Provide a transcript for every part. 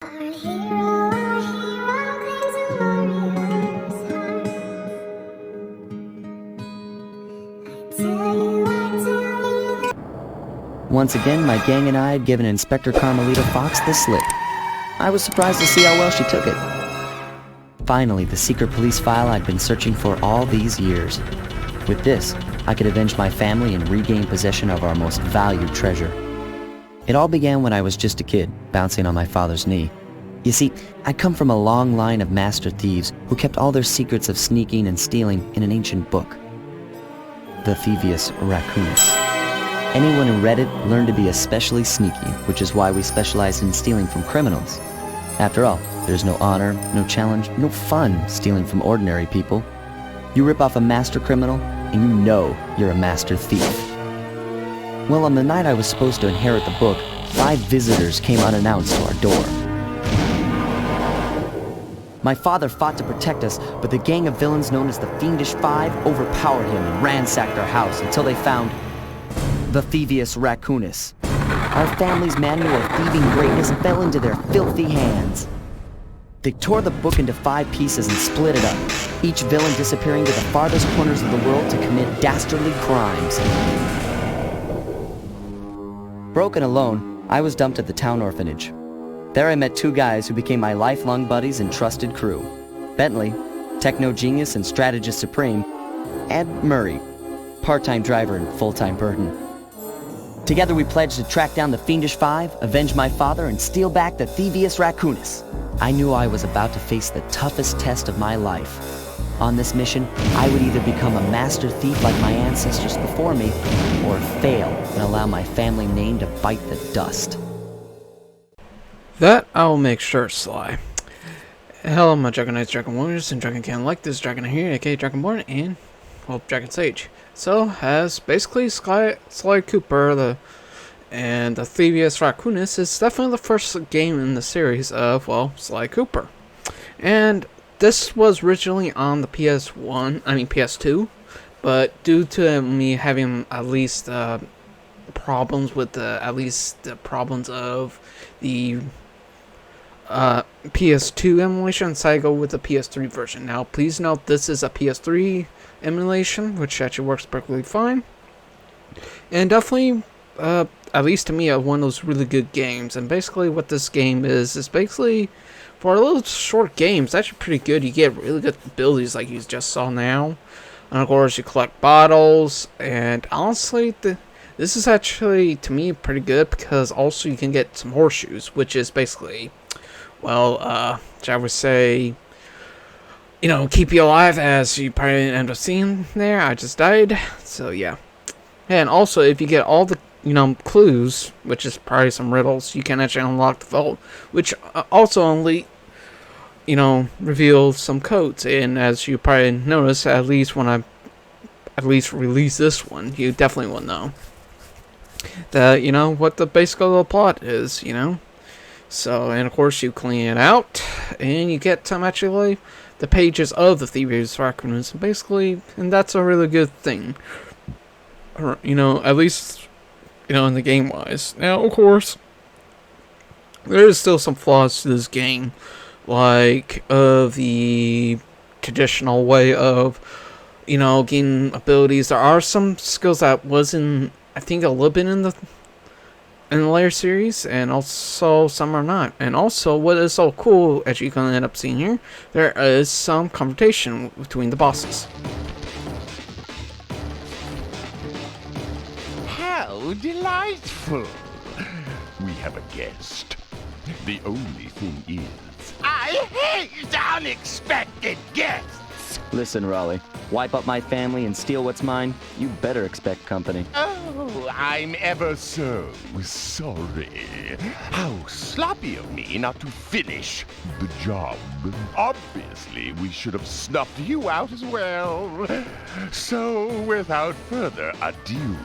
Our hero claims a warrior's heart. I tell you. Once again, my gang and I had given Inspector Carmelita Fox the slip. I was surprised to see how well she took it. Finally, the secret police file I'd been searching for all these years. With this, I could avenge my family and regain possession of our most valued treasure. It all began when I was just a kid, bouncing on my father's knee. You see, I come from a long line of master thieves who kept all their secrets of sneaking and stealing in an ancient book. The Thievius Raccoonus. Anyone who read it learned to be especially sneaky, which is why we specialize in stealing from criminals. After all, there's no honor, no challenge, no fun stealing from ordinary people. You rip off a master criminal, and you know you're a master thief. Well, on the night I was supposed to inherit the book, 5 visitors came unannounced to our door. My father fought to protect us, but the gang of villains known as the Fiendish Five overpowered him and ransacked our house until they found the Thievius Raccoonus. Our family's manual of thieving greatness fell into their filthy hands. They tore the book into 5 pieces and split it up, each villain disappearing to the farthest corners of the world to commit dastardly crimes. Broken alone, I was dumped at the town orphanage. There I met 2 guys who became my lifelong buddies and trusted crew. Bentley, techno genius and strategist supreme, and Murray, part-time driver and full-time burden. Together we pledged to track down the Fiendish Five, avenge my father, and steal back the Thievius Raccoonus. I knew I was about to face the toughest test of my life. On this mission, I would either become a master thief like my ancestors before me, or fail and allow my family name to bite the dust. That I'll make sure, Sly. Hello, my Dragon Knights, Dragon Warriors, and Dragon Can like this Dragon here, aka Dragonborn, and, well, Dragon Sage. So, as basically Sly Cooper, and the Thievius Raccoonus is definitely the first game in the series of, well, Sly Cooper. And this was originally on the PS2, but due to me having at least problems with the problems of the PS2 emulation, so I go with the PS3 version. Now, please note this is a PS3 emulation, which actually works perfectly fine, and definitely, at least to me, one of those really good games. And basically, what this game is basically, for a little short game, it's actually pretty good. You get really good abilities, like you just saw now, and of course, you collect bottles. And honestly, this is actually, to me, pretty good, because also you can get some horseshoes, which is basically, well, shall we say, you know, keep you alive, as you probably end up seeing there. I just died, so yeah. And also, if you get all the, you know, clues, which is probably some riddles, you can actually unlock the vault, which also only, you know, reveals some codes. And as you probably notice, at least when I release this one, you definitely will know that, you know, what the basic little plot is, you know. So, and of course, you clean it out, and you get some actually the pages of the Thievius Raccoonus, basically, and that's a really good thing. Or, you know, at least, you know, in the game wise. Now, of course, there is still some flaws to this game, like the traditional way of, you know, gaining abilities. There are some skills that wasn't, I think, a little bit in the layer series, and also some are not. And also, what is so cool, as you can end up seeing here, there is some confrontation between the bosses. How delightful! We have a guest. The only thing is, I hate unexpected guests! Listen, Raleigh, wipe up my family and steal what's mine, you better expect company. Oh, I'm ever so sorry. How sloppy of me not to finish the job. Obviously, we should have snuffed you out as well. So, without further ado,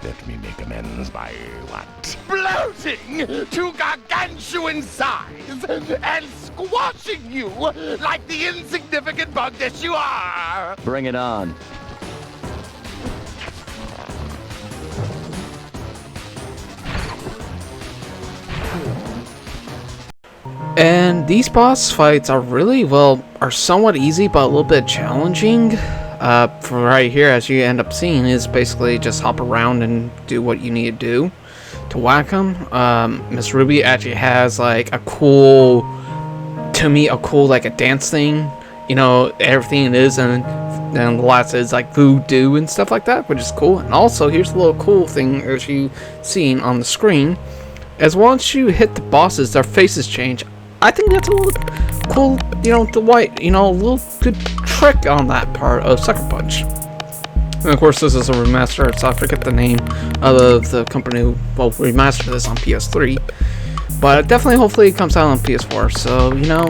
let me make amends by what? Bloating to gargantuan size and squashing you like the insignificant bug that you are! Bring it on. And these boss fights are really, well, are somewhat easy, but a little bit challenging. For right here, as you end up seeing, is basically just hop around and do what you need to do to whack them. Miss Ruby actually has like a cool, to me, a cool like a dance thing. You know, everything it is, and the last is like voodoo and stuff like that, which is cool. And also, here's a little cool thing as you seen on the screen. As once you hit the bosses, their faces change. I think that's a little cool, you know, a little good trick on that part of Sucker Punch. And of course, this is a remaster, so I forget the name of the company who, well, remastered this on PS3. But definitely, hopefully, it comes out on PS4. So, you know,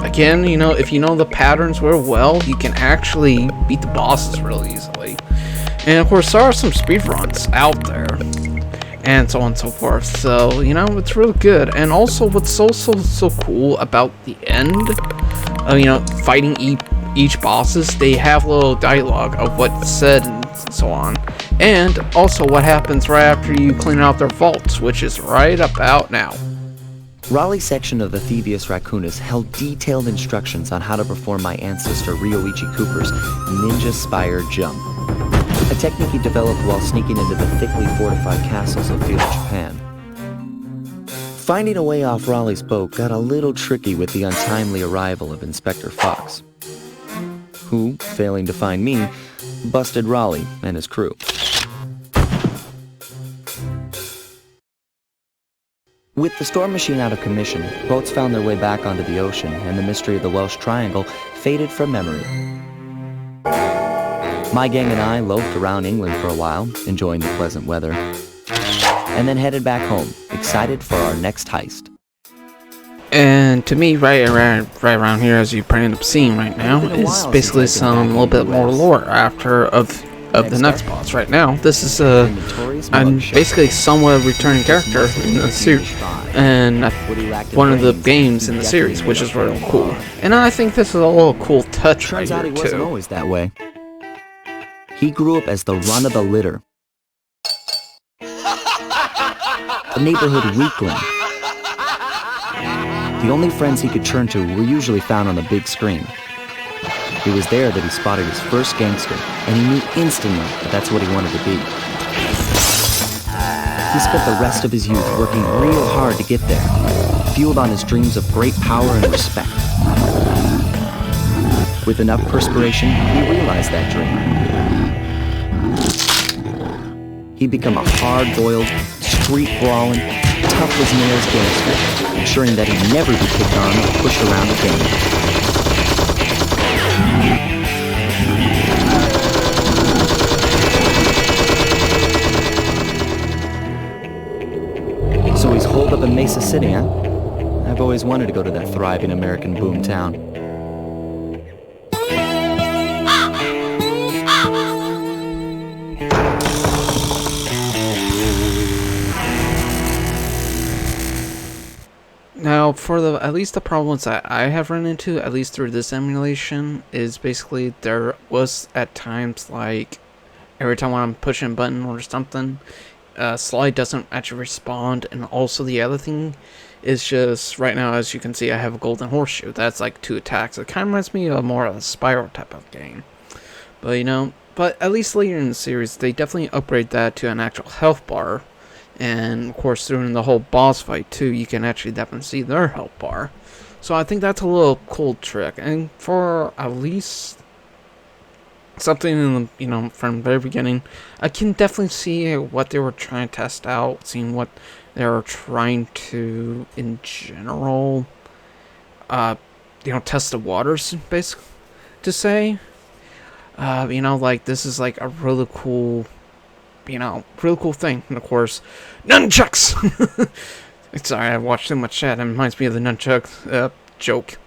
again, you know, if you know the patterns real well, you can actually beat the bosses really easily. And of course, there are some speedruns out there, and so on and so forth. So, you know, it's really good. And also, what's so cool about the end, you know, fighting each bosses, they have little dialogue of what's said and so on. And also what happens right after you clean out their vaults, which is right about now. Raleigh's section of the Thievius Dragoonuss held detailed instructions on how to perform my ancestor Ryoichi Cooper's Ninja Spire jump, a technique he developed while sneaking into the thickly fortified castles of feudal Japan. Finding a way off Raleigh's boat got a little tricky with the untimely arrival of Inspector Fox, who, failing to find me, busted Raleigh and his crew. With the storm machine out of commission, boats found their way back onto the ocean, and the mystery of the Welsh Triangle faded from memory. My gang and I loafed around England for a while, enjoying the pleasant weather, and then headed back home, excited for our next heist. And to me, right around here, as you probably end up seeing right now, is basically some little bit more lore after of the next boss. Right now, this is I'm basically somewhat returning character in the series, and one of the games in the series, which is really cool. And I think this is a little cool touch right Turns out here he wasn't too. always that way. He grew up as the run of the litter, the neighborhood weakling. The only friends he could turn to were usually found on the big screen. It was there that he spotted his first gangster, and he knew instantly that that's what he wanted to be. He spent the rest of his youth working real hard to get there, fueled on his dreams of great power and respect. With enough perspiration, he realized that dream. He'd become a hard-boiled, street-brawling, tough-as-nails gangster, ensuring that he'd never be kicked on or pushed around again. So he's holed up in Mesa City, huh? I've always wanted to go to that thriving American boom town. Now, for at least the problems that I have run into, at least through this emulation, is basically there was at times like every time when I'm pushing a button or something, slide doesn't actually respond. And also the other thing is just right now, as you can see, I have a golden horseshoe. That's like 2 attacks. It kind of reminds me of more of a Spire type of game. But you know, but at least later in the series, they definitely upgrade that to an actual health bar. And of course, during the whole boss fight too, you can actually definitely see their health bar. So I think that's a little cool trick. And for at least something in the, you know, from the very beginning, I can definitely see what they were trying to test out, seeing what they were trying to, in general, you know, test the waters, basically, to say. You know, like, this is like a really cool, you know, really cool thing. And of course, nunchucks! Sorry, I watched too much chat. It reminds me of the nunchuck joke.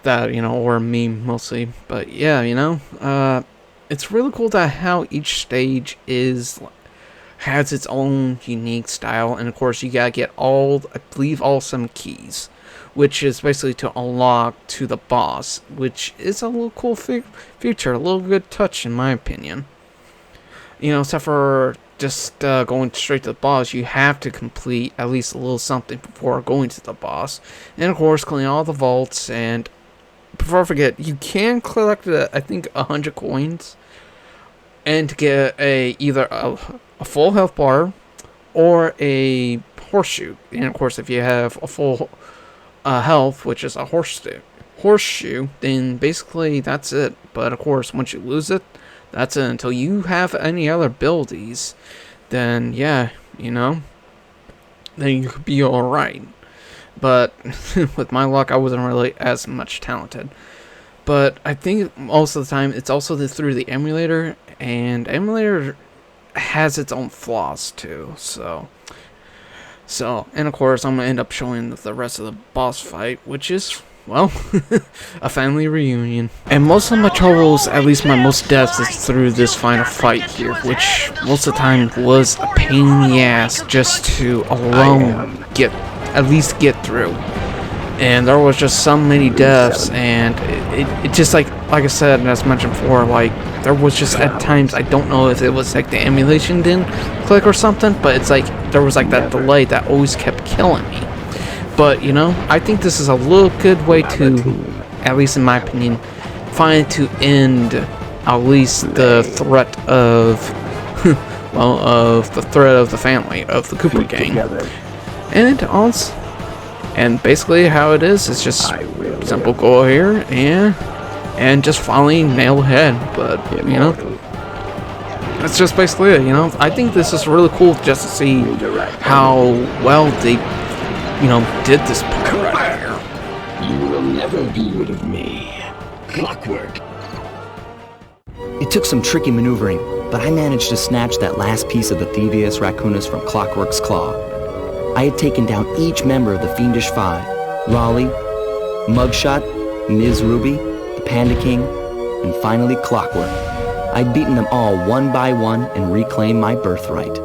That, you know, or a meme mostly. But yeah, you know, it's really cool that how each stage has its own unique style. And of course, you gotta get I believe, all 7 keys, which is basically to unlock to the boss, which is a little cool feature, a little good touch in my opinion. You know, except for just going straight to the boss. You have to complete at least a little something before going to the boss. And of course, clean all the vaults. And before I forget, you can collect, I think, 100 coins. And to get either a full health bar or a horseshoe. And of course, if you have a full health, which is a horseshoe, then basically that's it. But of course, once you lose it, that's it. Until you have any other abilities, then yeah, then you could be alright. But with my luck, I wasn't really as much talented. But I think most of the time it's also through the emulator, and emulator has its own flaws too. So and of course I'm gonna end up showing the rest of the boss fight, which is, well, a family reunion. And most of my troubles, at least my most deaths, is through this final fight here, which most of the time was a pain in the ass just to alone at least get through. And there was just so many deaths, and it just like I said, and as mentioned before, like there was just at times, I don't know if it was like the emulation didn't click or something, but it's like there was like that delay that always kept killing me. But I think this is a little good way to, at least in my opinion, find to end at least the threat of the family of the Cooper gang. And basically how it is just simple, go here and just finally nail the head. But that's just basically it. I think this is really cool just to see how well they did this part right here. You will never be rid of me. Clockwork. It took some tricky maneuvering, but I managed to snatch that last piece of the Thievius Dragoonuss from Clockwork's claw. I had taken down each member of the Fiendish Five: Raleigh, Mugshot, Ms. Ruby, the Panda King, and finally Clockwork. I'd beaten them all one by one and reclaimed my birthright.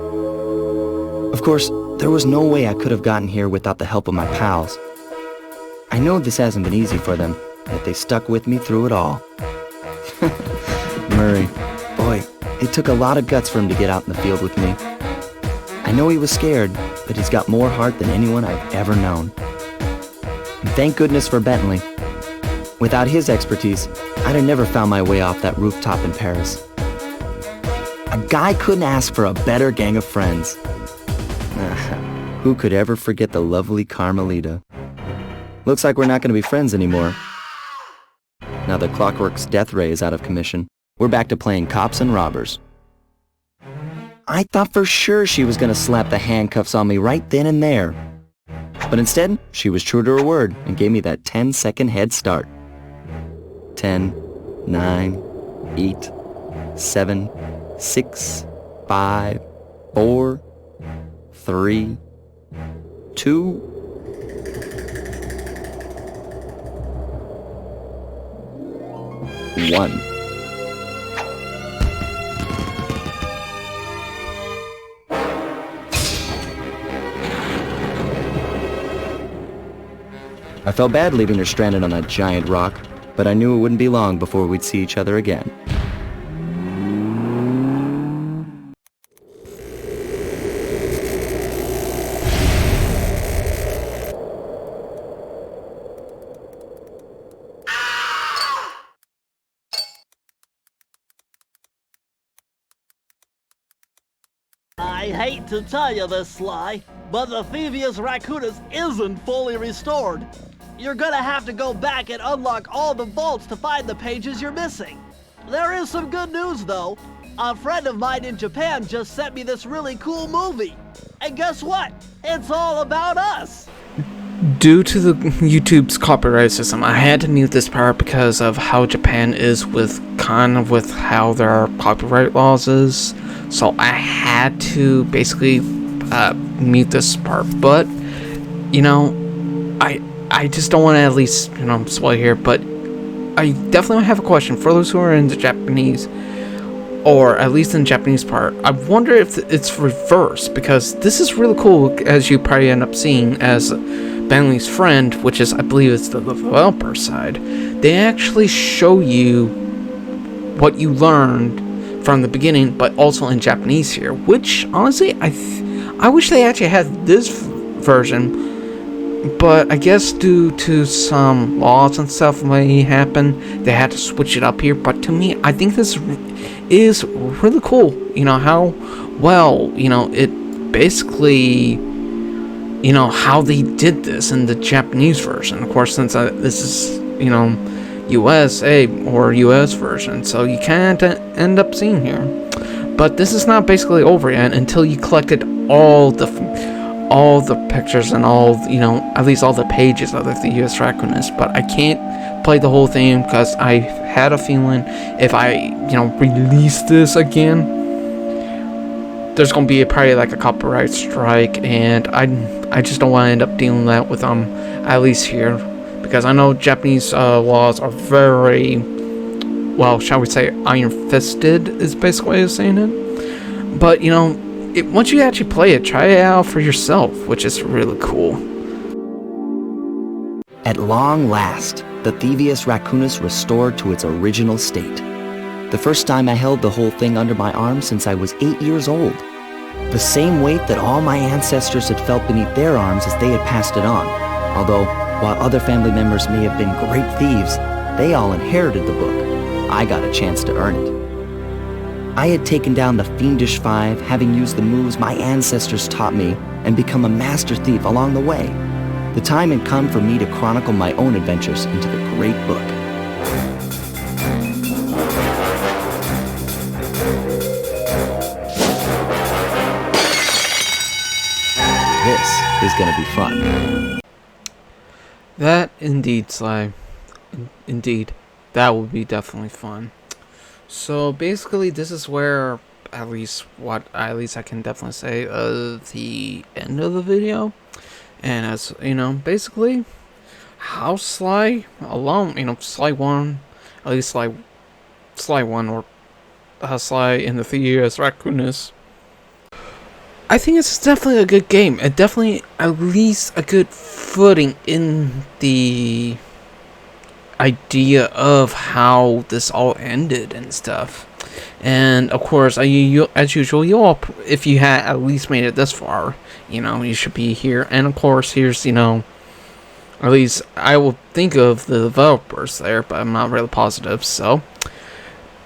Of course, there was no way I could have gotten here without the help of my pals. I know this hasn't been easy for them, yet they stuck with me through it all. Murray, boy, it took a lot of guts for him to get out in the field with me. I know he was scared, but he's got more heart than anyone I've ever known. And thank goodness for Bentley. Without his expertise, I'd have never found my way off that rooftop in Paris. A guy couldn't ask for a better gang of friends. Who could ever forget the lovely Carmelita? Looks like we're not going to be friends anymore. Now that Clockwork's death ray is out of commission, we're back to playing cops and robbers. I thought for sure she was going to slap the handcuffs on me right then and there. But instead, she was true to her word and gave me that 10-second head start. 10, 9, 8, 7, 6, 5, 4, 3, 2, 1. I felt bad leaving her stranded on that giant rock, but I knew it wouldn't be long before we'd see each other again. I hate to tell you this, Sly, but the Thievius Dragoonuss isn't fully restored. You're gonna have to go back and unlock all the vaults to find the pages you're missing. There is some good news, though. A friend of mine in Japan just sent me this really cool movie. And guess what? It's all about us! Due to the YouTube's copyright system, I had to mute this part because of how Japan is with how their copyright laws is. So I had to basically mute this part. But I just don't want to at least spoil here. But I definitely have a question for those who are in the Japanese, or at least in the Japanese part. I wonder if it's reversed, because this is really cool, as you probably end up seeing as Bentley's friend, which is, I believe it's the developer side. They actually show you what you learned from the beginning, but also in Japanese here. Which honestly, I wish they actually had this version, but I guess due to some laws and stuff may happen, they had to switch it up here. But to me, I think this is really cool. You know how well, you know, it basically, you know, how they did this in the Japanese version. Of course, since this is, you know, USA or US version, so you can't end up seeing here. But this is not basically over yet until you collected all the pictures and all, you know, at least all the pages of the US Dragoonuss. But I can't play the whole thing because I had a feeling if I, you know, release this again, there's gonna be probably like a copyright strike, and I just don't want to end up dealing with that with at least here, because I know Japanese laws are very, well, shall we say, iron-fisted is basically way of saying it. But you know, once you actually play it, try it out for yourself, which is really cool. At long last, the Thievius Raccoonus restored to its original state. The first time I held the whole thing under my arm since I was 8 years old. The same weight that all my ancestors had felt beneath their arms as they had passed it on. Although, while other family members may have been great thieves, they all inherited the book. I got a chance to earn it. I had taken down the Fiendish Five, having used the moves my ancestors taught me, and become a master thief along the way. The time had come for me to chronicle my own adventures into the great book. This is gonna be fun. That indeed, Sly. Indeed. That would be definitely fun. So basically, this is where, at least I can definitely say, the end of the video. And as you know, basically, how Sly alone, you know, Sly 1, at least Sly 1, or Sly in the Thievius Raccoonus. I think it's definitely a good game. It definitely at least a good footing in the idea of how this all ended and stuff. And of course, as usual, you all, if you had at least made it this far, you know, you should be here. And of course, here's, you know, at least I will think of the developers there, but I'm not really positive. So,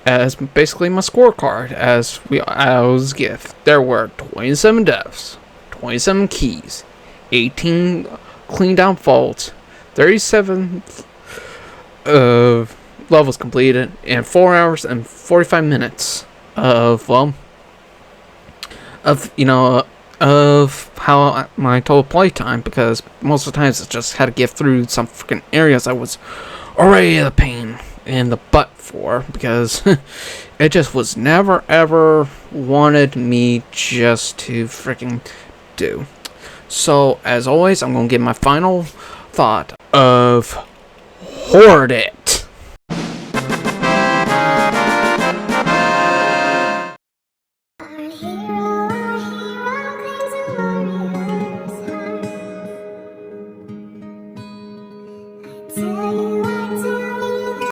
as basically my scorecard, as gift, there were 27 deaths, 27 keys, 18 cleaned out vaults, 37 levels completed, and 4 hours and 45 minutes of, well, of how my total playtime, because most of the times I just had to get through some freaking areas I was already a pain in the butt for, because it just was never ever wanted me just to freaking do. So as always, I'm gonna give my final thought of hoard it.